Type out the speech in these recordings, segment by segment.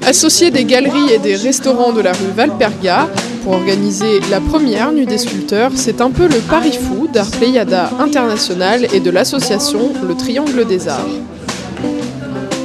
Associer des galeries et des restaurants de la rue Valperga pour organiser la première Nuit des sculpteurs, c'est un peu le pari fou d'Art Pléiada International et de l'association Le Triangle des Arts.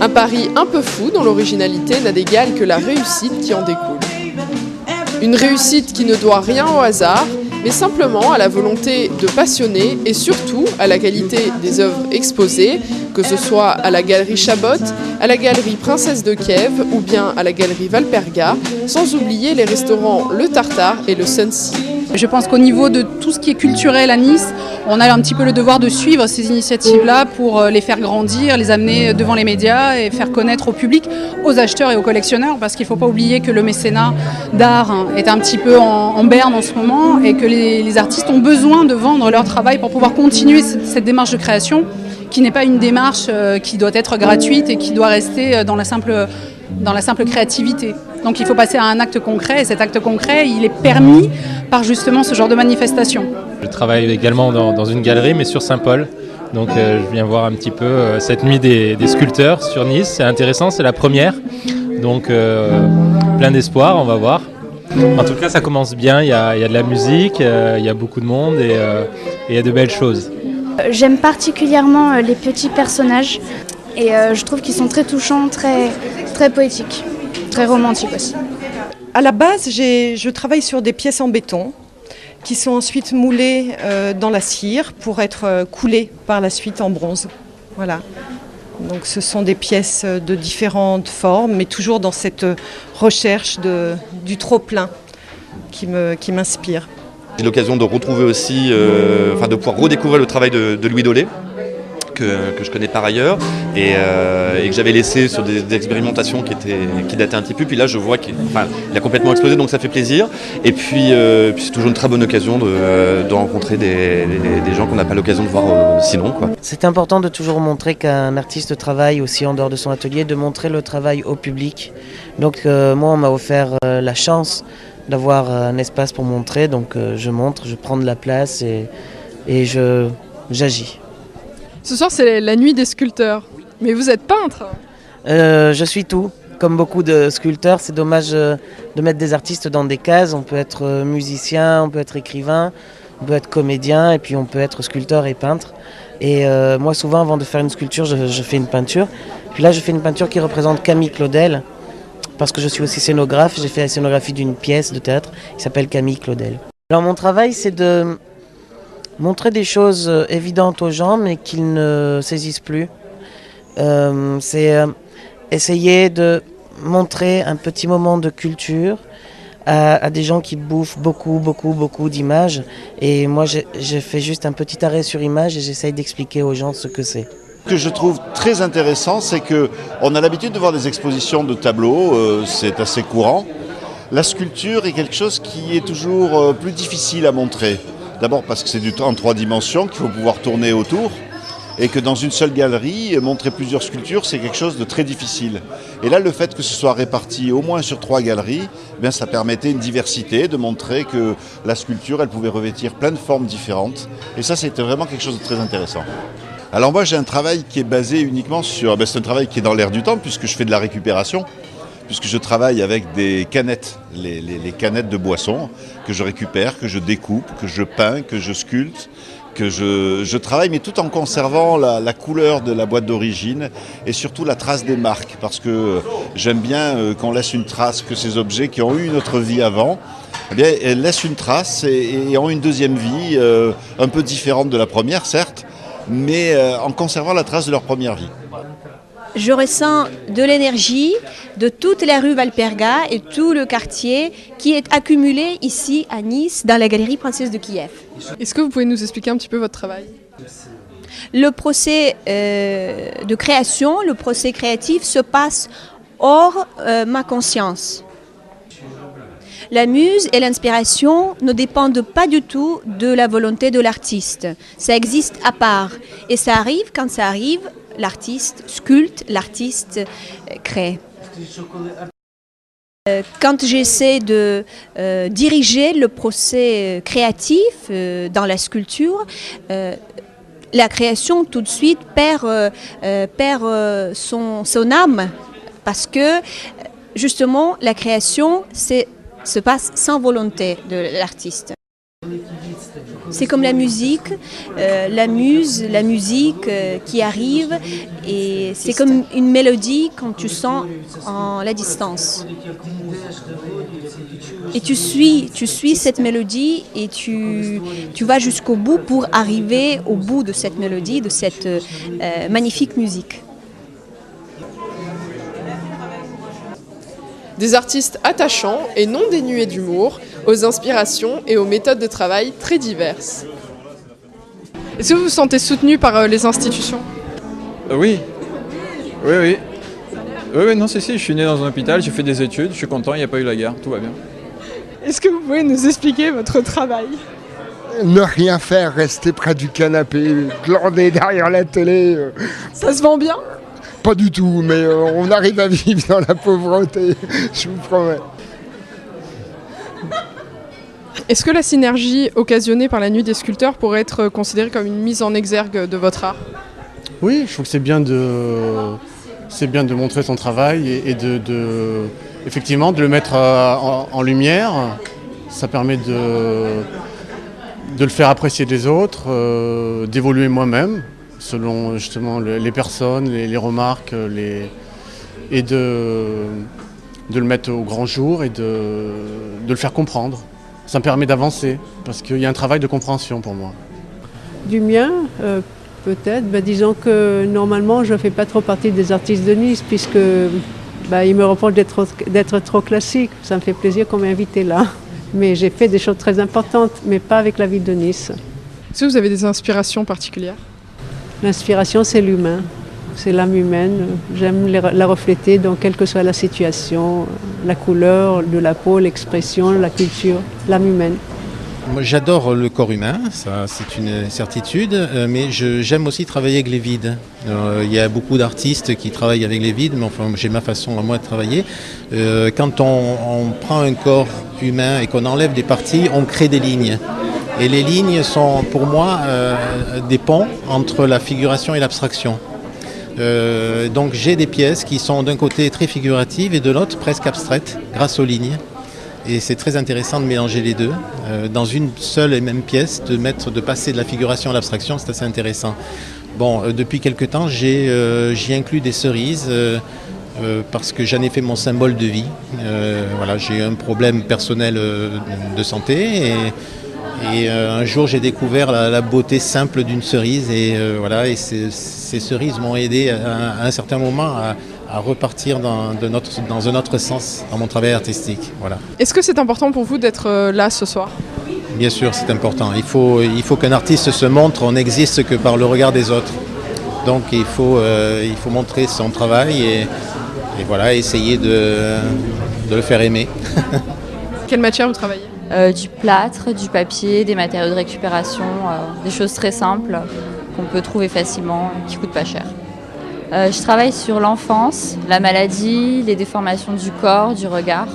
Un pari un peu fou dont l'originalité n'a d'égal que la réussite qui en découle. Une réussite qui ne doit rien au hasard, mais simplement à la volonté de passionner et surtout à la qualité des œuvres exposées, que ce soit à la galerie Chabot, à la galerie Princesse de Kiev ou bien à la galerie Valperga, sans oublier les restaurants Le Tartare et le Sunset. Je pense qu'au niveau de tout ce qui est culturel à Nice, on a un petit peu le devoir de suivre ces initiatives-là pour les faire grandir, les amener devant les médias et faire connaître au public, aux acheteurs et aux collectionneurs, parce qu'il ne faut pas oublier que le mécénat d'art est un petit peu en berne en ce moment et que les artistes ont besoin de vendre leur travail pour pouvoir continuer cette démarche de création qui n'est pas une démarche qui doit être gratuite et qui doit rester dans la simple créativité. Donc il faut passer à un acte concret et cet acte concret, il est permis par justement ce genre de manifestation. Je travaille également dans une galerie mais sur Saint-Paul. Donc je viens voir un petit peu cette nuit des sculpteurs sur Nice. C'est intéressant, c'est la première. Donc plein d'espoir, on va voir. En tout cas ça commence bien, il y a de la musique, il y a beaucoup de monde et il y a de belles choses. J'aime particulièrement les petits personnages et je trouve qu'ils sont très touchants, très poétiques, très romantiques aussi. À la base, je travaille sur des pièces en béton qui sont ensuite moulées dans la cire pour être coulées par la suite en bronze. Voilà. Donc ce sont des pièces de différentes formes, mais toujours dans cette recherche du trop-plein qui m'inspire. J'ai l'occasion de retrouver aussi, de pouvoir redécouvrir le travail de Louis Dolé, que je connais par ailleurs, et que j'avais laissé sur des expérimentations qui dataient un petit peu. Puis là, je vois qu'il a complètement explosé, donc ça fait plaisir. Et puis c'est toujours une très bonne occasion de rencontrer des gens qu'on n'a pas l'occasion de voir sinon, quoi. C'est important de toujours montrer qu'un artiste travaille aussi en dehors de son atelier, de montrer le travail au public. Donc moi, on m'a offert la chance d'avoir un espace pour montrer, donc je montre, je prends de la place et j'agis. Ce soir, c'est la nuit des sculpteurs. Mais vous êtes peintre. Je suis tout. Comme beaucoup de sculpteurs, c'est dommage de mettre des artistes dans des cases. On peut être musicien, on peut être écrivain, on peut être comédien, et puis on peut être sculpteur et peintre. Et moi, souvent, avant de faire une sculpture, je fais une peinture. Puis là, je fais une peinture qui représente Camille Claudel, parce que je suis aussi scénographe. J'ai fait la scénographie d'une pièce de théâtre qui s'appelle Camille Claudel. Alors mon travail, c'est de montrer des choses évidentes aux gens, mais qu'ils ne saisissent plus. C'est essayer de montrer un petit moment de culture à des gens qui bouffent beaucoup d'images. Et moi, je fais juste un petit arrêt sur image et j'essaye d'expliquer aux gens ce que c'est. Ce que je trouve très intéressant, c'est qu'on a l'habitude de voir des expositions de tableaux, c'est assez courant. La sculpture est quelque chose qui est toujours plus difficile à montrer. D'abord parce que c'est en 3 dimensions qu'il faut pouvoir tourner autour et que dans une seule galerie, montrer plusieurs sculptures, c'est quelque chose de très difficile. Et là, le fait que ce soit réparti au moins sur 3 galeries, ça permettait une diversité, de montrer que la sculpture, elle pouvait revêtir plein de formes différentes. Et ça, c'était vraiment quelque chose de très intéressant. Alors moi, j'ai un travail qui est basé uniquement sur... c'est un travail qui est dans l'air du temps, puisque je fais de la récupération. Puisque je travaille avec des canettes, les canettes de boissons que je récupère, que je découpe, que je peins, que je sculpte, que je travaille, mais tout en conservant la couleur de la boîte d'origine et surtout la trace des marques, parce que j'aime bien qu'on laisse une trace, que ces objets qui ont eu une autre vie avant, elles laissent une trace et ont une deuxième vie un peu différente de la première, certes, mais en conservant la trace de leur première vie. Je ressens de l'énergie de toute la rue Valperga et tout le quartier qui est accumulé ici à Nice, dans la galerie Princesse de Kiev. Est-ce que vous pouvez nous expliquer un petit peu votre travail ? Le procès de création, le procès créatif se passe hors ma conscience. La muse et l'inspiration ne dépendent pas du tout de la volonté de l'artiste. Ça existe à part. Et ça arrive quand ça arrive. L'artiste sculpte, l'artiste crée. Quand j'essaie de diriger le procès créatif dans la sculpture, la création tout de suite perd son âme parce que justement, la création se passe sans volonté de l'artiste. C'est comme la musique, la musique qui arrive, et c'est comme une mélodie quand tu sens en la distance. Et tu suis cette mélodie et tu vas jusqu'au bout pour arriver au bout de cette mélodie, de cette magnifique musique. Des artistes attachants et non dénués d'humour, aux inspirations et aux méthodes de travail très diverses. Est-ce que vous vous sentez soutenu par les institutions ? Oui, non, si, je suis né dans un hôpital, j'ai fait des études, je suis content, il n'y a pas eu la guerre, tout va bien. Est-ce que vous pouvez nous expliquer votre travail ? Ne rien faire, rester près du canapé, glander derrière la télé. Ça se vend bien ? Pas du tout, mais on arrive à vivre dans la pauvreté, je vous promets. Est-ce que la synergie occasionnée par la Nuit des sculpteurs pourrait être considérée comme une mise en exergue de votre art ? Oui, je trouve que c'est bien de montrer son travail et effectivement de le mettre en lumière. Ça permet de le faire apprécier des autres, d'évoluer moi-même selon justement les personnes, les remarques, et de le mettre au grand jour et de le faire comprendre. Ça me permet d'avancer parce qu'il y a un travail de compréhension pour moi. Du mien, peut-être. Disons que normalement je ne fais pas trop partie des artistes de Nice puisque ils me reprochent d'être trop classique. Ça me fait plaisir qu'on m'ait invité là. Mais j'ai fait des choses très importantes, mais pas avec la ville de Nice. Est-ce que vous avez des inspirations particulières ? L'inspiration, c'est l'humain, c'est l'âme humaine. J'aime la refléter dans quelle que soit la situation, la couleur de la peau, l'expression, la culture, l'âme humaine. Moi, j'adore le corps humain, ça c'est une certitude, mais j'aime aussi travailler avec les vides. Il y a beaucoup d'artistes qui travaillent avec les vides, mais enfin j'ai ma façon à moi de travailler. Quand on prend un corps humain et qu'on enlève des parties, on crée des lignes. Et les lignes sont pour moi des ponts entre la figuration et l'abstraction. Donc j'ai des pièces qui sont d'un côté très figuratives et de l'autre presque abstraites grâce aux lignes. Et c'est très intéressant de mélanger les deux. Dans une seule et même pièce, de passer de la figuration à l'abstraction, c'est assez intéressant. Bon, depuis quelque temps, j'y inclus des cerises parce que j'en ai fait mon symbole de vie. Voilà, j'ai eu un problème personnel de santé et un jour j'ai découvert la beauté simple d'une cerise et voilà, et ces cerises m'ont aidé à un certain moment à repartir dans un autre sens dans mon travail artistique. Voilà. Est-ce que c'est important pour vous d'être là ce soir ? Bien sûr, c'est important. Il faut qu'un artiste se montre, on n'existe que par le regard des autres. Donc il faut montrer son travail et voilà, essayer de le faire aimer. Quelle matière vous travaillez ? Du plâtre, du papier, des matériaux de récupération, des choses très simples qu'on peut trouver facilement, qui ne coûtent pas cher. Je travaille sur l'enfance, la maladie, les déformations du corps, du regard.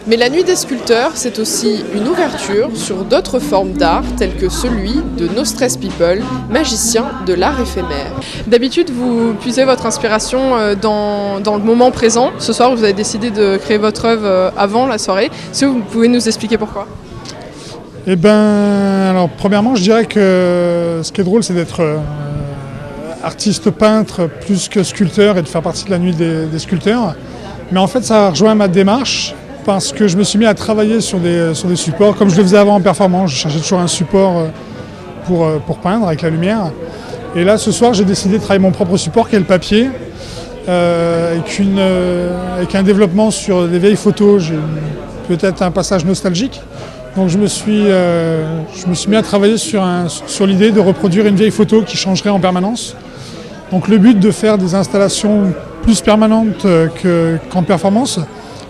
Mais la Nuit des sculpteurs, c'est aussi une ouverture sur d'autres formes d'art, telles que celui de No Stress People, magicien de l'art éphémère. D'habitude, vous puisez votre inspiration dans le moment présent. Ce soir, vous avez décidé de créer votre œuvre avant la soirée. Est-ce que vous pouvez nous expliquer pourquoi ? Alors, premièrement, je dirais que ce qui est drôle, c'est d'être artiste peintre plus que sculpteur et de faire partie de la Nuit des sculpteurs. Mais en fait, ça a rejoint ma démarche parce que je me suis mis à travailler sur des supports. Comme je le faisais avant en performance, je cherchais toujours un support pour peindre avec la lumière. Et là, ce soir, j'ai décidé de travailler mon propre support qui est le papier. Avec un développement sur des vieilles photos, j'ai peut-être un passage nostalgique. Donc je me suis mis à travailler sur l'idée de reproduire une vieille photo qui changerait en permanence. Donc le but de faire des installations plus permanentes qu'en performance,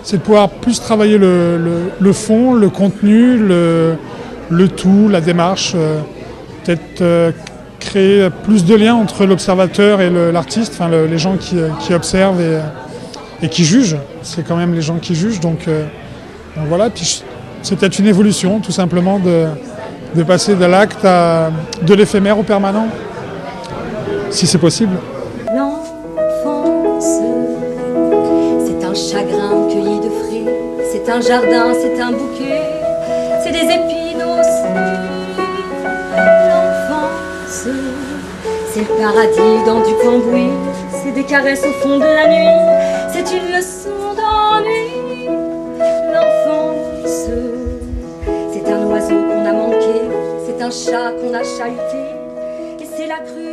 c'est de pouvoir plus travailler le fond, le contenu, le tout, la démarche, peut-être créer plus de liens entre l'observateur et l'artiste, enfin les gens qui observent et qui jugent. C'est quand même les gens qui jugent, donc voilà. Puis c'est peut-être une évolution, tout simplement, de passer de l'acte de l'éphémère au permanent, si c'est possible. L'enfance, c'est un chagrin cueilli C'est un jardin, c'est un bouquet, c'est des épines aussi. L'enfance, c'est le paradis dans du cambouis, c'est des caresses au fond de la nuit, c'est une leçon d'ennui. L'enfance, c'est un oiseau qu'on a manqué, c'est un chat qu'on a chahuté, et c'est la crue